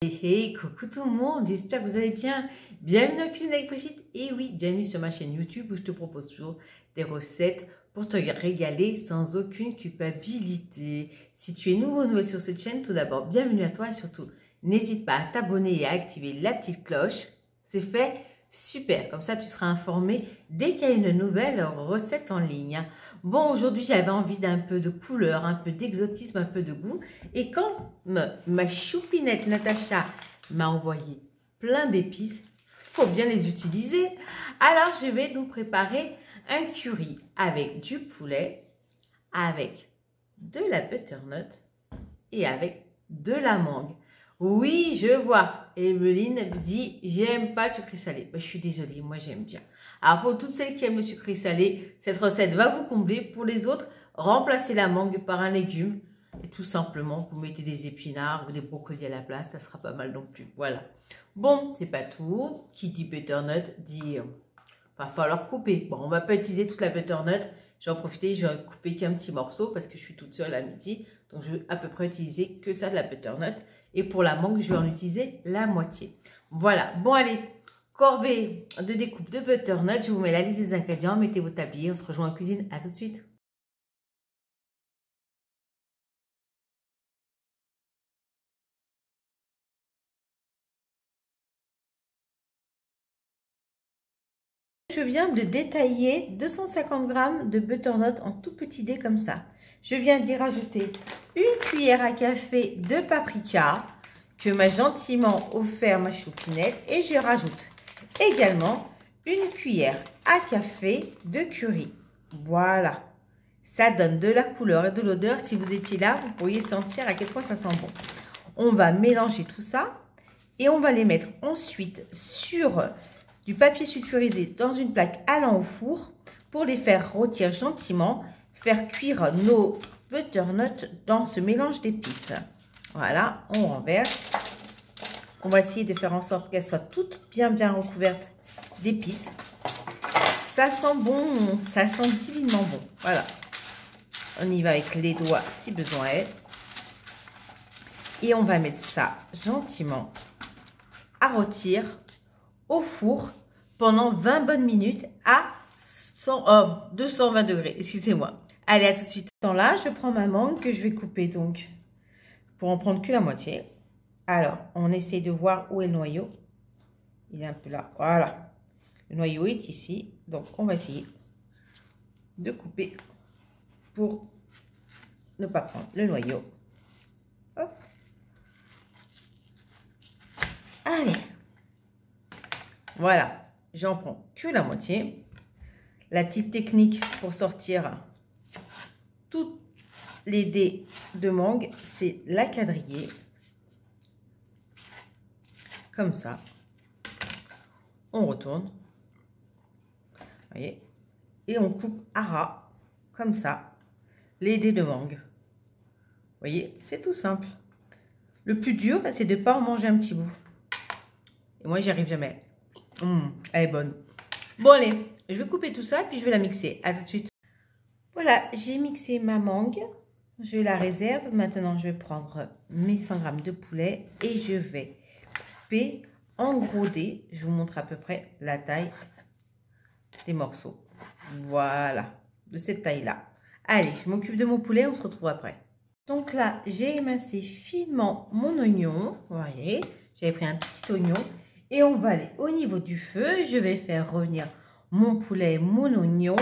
Hey, coucou tout le monde, j'espère que vous allez bien. Bienvenue dans Cuisine avec Brigitte. Et oui, bienvenue sur ma chaîne YouTube où je te propose toujours des recettes pour te régaler sans aucune culpabilité. Si tu es nouvelle sur cette chaîne, tout d'abord, bienvenue à toi et surtout, n'hésite pas à t'abonner et à activer la petite cloche. C'est fait, super. Comme ça, tu seras informé dès qu'il y a une nouvelle recette en ligne. Bon, aujourd'hui, j'avais envie d'un peu de couleur, un peu d'exotisme, un peu de goût. Et quand ma choupinette Natacha m'a envoyé plein d'épices, faut bien les utiliser. Alors, je vais nous préparer un curry avec du poulet, avec de la butternut et avec de la mangue. Oui, je vois. Evelyne me dit, j'aime pas le sucré salé. Ben, je suis désolée, moi j'aime bien. Alors pour toutes celles qui aiment le sucré salé, cette recette va vous combler. Pour les autres, remplacez la mangue par un légume. Et tout simplement, vous mettez des épinards ou des brocolis à la place, ça sera pas mal non plus. Voilà. Bon, c'est pas tout. Qui dit butternut dit, va falloir couper. Bon, on va pas utiliser toute la butternut. Je vais en profiter, je vais couper qu'un petit morceau parce que je suis toute seule à midi. Donc je vais à peu près utiliser que ça de la butternut. Et pour la mangue, je vais en utiliser la moitié. Voilà. Bon, allez. Corvée de découpe de butternut. Je vous mets la liste des ingrédients. Mettez vos tabliers. On se rejoint en cuisine. À tout de suite. Je viens de détailler 250 g de butternut en tout petit dés comme ça. Je viens d'y rajouter une cuillère à café de paprika que m'a gentiment offert ma choupinette et je rajoute également une cuillère à café de curry. Voilà, ça donne de la couleur et de l'odeur. Si vous étiez là, vous pourriez sentir à quel point ça sent bon. On va mélanger tout ça et on va les mettre ensuite sur du papier sulfurisé dans une plaque allant au four pour les faire rôtir gentiment, faire cuire nos butternuts dans ce mélange d'épices. Voilà, on renverse. On va essayer de faire en sorte qu'elles soient toutes bien recouvertes d'épices. Ça sent bon, ça sent divinement bon. Voilà, on y va avec les doigts si besoin est. Et on va mettre ça gentiment à rôtir au four pendant 20 bonnes minutes à 220 degrés, excusez-moi. Allez, à tout de suite. Dans là, je prends ma mangue que je vais couper donc pour en prendre que la moitié. Alors, on essaie de voir où est le noyau. Il est un peu là, voilà. Le noyau est ici, donc on va essayer de couper pour ne pas prendre le noyau. Hop. Allez. Voilà, j'en prends que la moitié. La petite technique pour sortir toutes les dés de mangue, c'est la quadriller. Comme ça. On retourne. Vous voyez. Et on coupe à ras, comme ça, les dés de mangue. Vous voyez, c'est tout simple. Le plus dur, c'est de ne pas en manger un petit bout. Et moi, j'y arrive jamais. Elle est bonne. Bon, allez, je vais couper tout ça, puis je vais la mixer. À tout de suite. Voilà, j'ai mixé ma mangue. Je la réserve. Maintenant, je vais prendre mes 100 g de poulet et je vais couper en gros dés. Je vous montre à peu près la taille des morceaux. Voilà, de cette taille-là. Allez, je m'occupe de mon poulet. On se retrouve après. Donc là, j'ai émincé finement mon oignon. Vous voyez, j'avais pris un petit oignon. Et on va aller au niveau du feu. Je vais faire revenir mon poulet, mon oignon.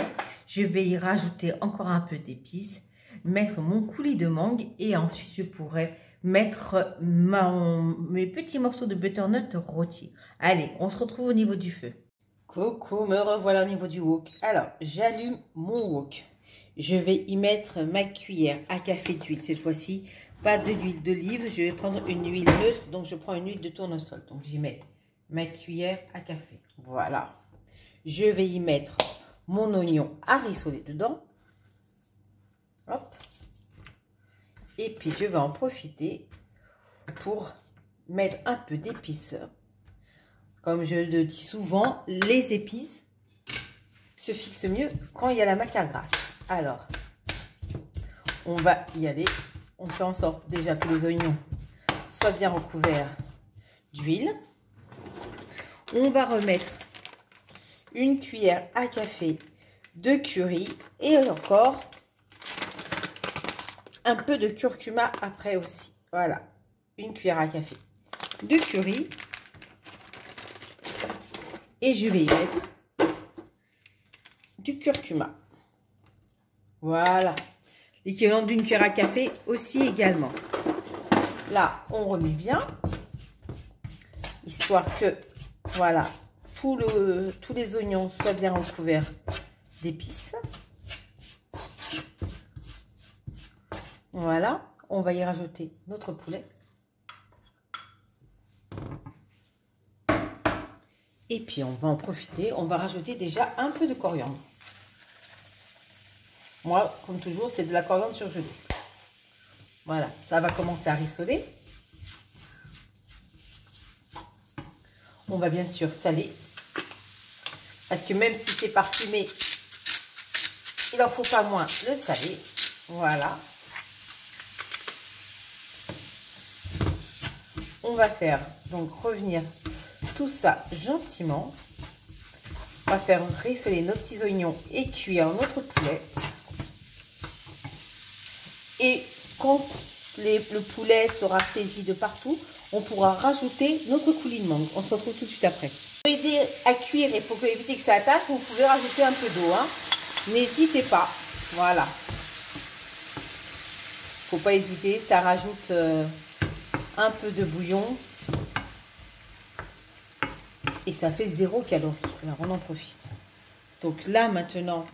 Je vais y rajouter encore un peu d'épices. Mettre mon coulis de mangue. Et ensuite, je pourrai mettre mes petits morceaux de butternut rôtis. Allez, on se retrouve au niveau du feu. Coucou, me revoilà au niveau du wok. Alors, j'allume mon wok. Je vais y mettre ma cuillère à café d'huile. Cette fois-ci, pas de l'huile d'olive. Je vais prendre une huile neutre. Donc, je prends une huile de tournesol. Donc, j'y mets ma cuillère à café. Voilà. Je vais y mettre mon oignon à rissoler dedans. Hop. Et puis, je vais en profiter pour mettre un peu d'épices. Comme je le dis souvent, les épices se fixent mieux quand il y a la matière grasse. Alors, on va y aller. On fait en sorte déjà que les oignons soient bien recouverts d'huile. On va remettre une cuillère à café de curry et encore un peu de curcuma après aussi. Voilà, une cuillère à café de curry. Et je vais y mettre du curcuma. Voilà, l'équivalent d'une cuillère à café aussi également. Là, on remet bien, histoire que, voilà, tous les oignons soient bien recouverts d'épices. Voilà, on va y rajouter notre poulet. Et puis, on va en profiter, on va rajouter déjà un peu de coriandre. Moi, comme toujours, c'est de la coriandre surgelée. Voilà, ça va commencer à rissoler. On va bien sûr saler. Parce que même si c'est parfumé, il n'en faut pas moins le saler. Voilà. On va faire donc revenir tout ça gentiment. On va faire rissoler nos petits oignons et cuire notre poulet. Et quand le poulet sera saisi de partout, on pourra rajouter notre coulis de mangue. On se retrouve tout de suite après. Pour aider à cuire et pour éviter que ça attache, vous pouvez rajouter un peu d'eau. Hein. N'hésitez pas. Voilà. Faut pas hésiter, ça rajoute un peu de bouillon. Et ça fait 0 calorie. Alors on en profite. Donc là maintenant,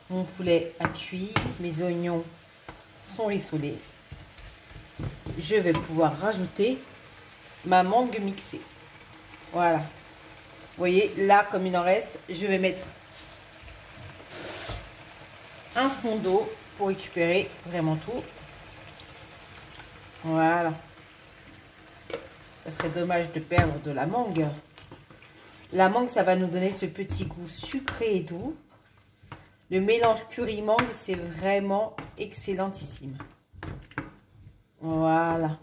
mon poulet a cuit, mes oignons sont rissolés. Je vais pouvoir rajouter ma mangue mixée. Voilà. Vous voyez, là, comme il en reste, je vais mettre un fond d'eau pour récupérer vraiment tout. Voilà. Ça serait dommage de perdre de la mangue. La mangue, ça va nous donner ce petit goût sucré et doux. Le mélange curry-mangue, c'est vraiment excellentissime. Voilà.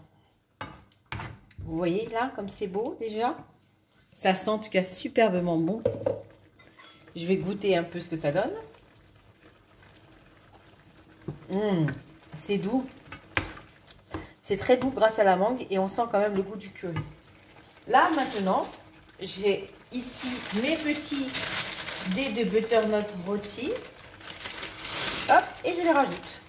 Vous voyez là, comme c'est beau déjà. Ça sent en tout cas superbement bon. Je vais goûter un peu ce que ça donne. C'est doux. C'est très doux grâce à la mangue et on sent quand même le goût du curry. Là maintenant, j'ai ici mes petits dés de butternut rôti. Hop, et je les rajoute.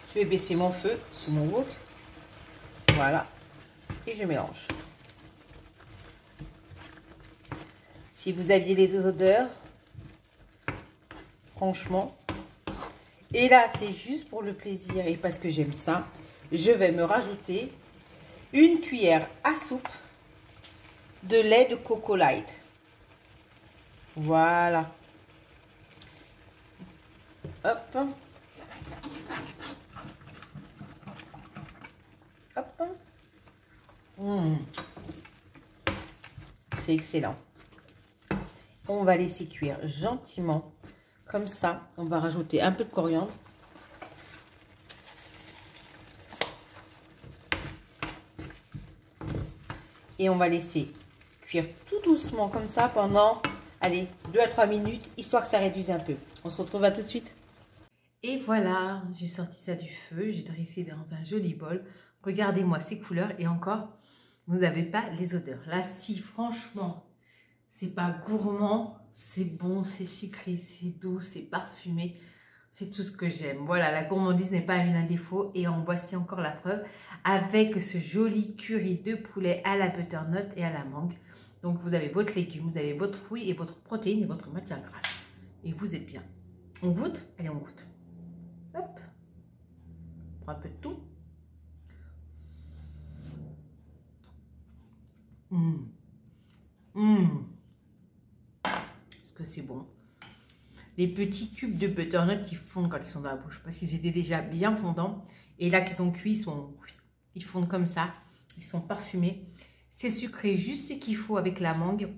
Je vais baisser mon feu sous mon wok. Voilà. Et je mélange. Si vous aviez les odeurs, franchement. Et là, c'est juste pour le plaisir et parce que j'aime ça, je vais me rajouter une cuillère à soupe de lait de coco light. Voilà. Hop. Hop. C'est excellent. On va laisser cuire gentiment. Comme ça, on va rajouter un peu de coriandre. Et on va laisser cuire tout doucement comme ça pendant, allez, 2 à 3 minutes, histoire que ça réduise un peu. On se retrouve à tout de suite. Et voilà, j'ai sorti ça du feu, j'ai dressé dans un joli bol. Regardez-moi ces couleurs et encore, vous n'avez pas les odeurs. Là, si franchement, c'est pas gourmand, c'est bon, c'est sucré, c'est doux, c'est parfumé. C'est tout ce que j'aime. Voilà, la gourmandise n'est pas un vilain défaut. Et en voici encore la preuve avec ce joli curry de poulet à la butternut et à la mangue. Donc, vous avez votre légume, vous avez votre fruit et votre protéine et votre matière grasse. Et vous êtes bien. On goûte? Allez, on goûte. Hop. On prend un peu de tout. Est-ce que c'est bon? Les petits cubes de butternut qui fondent quand ils sont dans la bouche parce qu'ils étaient déjà bien fondants et là qu'ils sont cuits, ils fondent comme ça, ils sont parfumés. C'est sucré juste ce qu'il faut avec la mangue,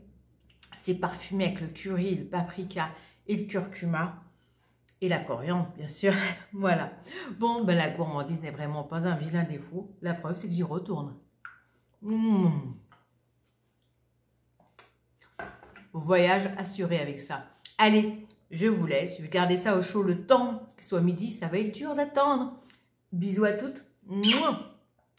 c'est parfumé avec le curry, le paprika et le curcuma Et la coriandre, bien sûr. Voilà. Bon, ben la gourmandise n'est vraiment pas un vilain défaut. La preuve, c'est que j'y retourne. Voyage assuré avec ça. Allez, je vous laisse. Je vais garder ça au chaud le temps qu'il soit midi. Ça va être dur d'attendre. Bisous à toutes.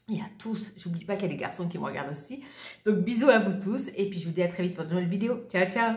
Et à tous. J'oublie pas qu'il y a des garçons qui me regardent aussi. Donc, bisous à vous tous. Et puis, je vous dis à très vite pour de nouvelles vidéos. Ciao, ciao.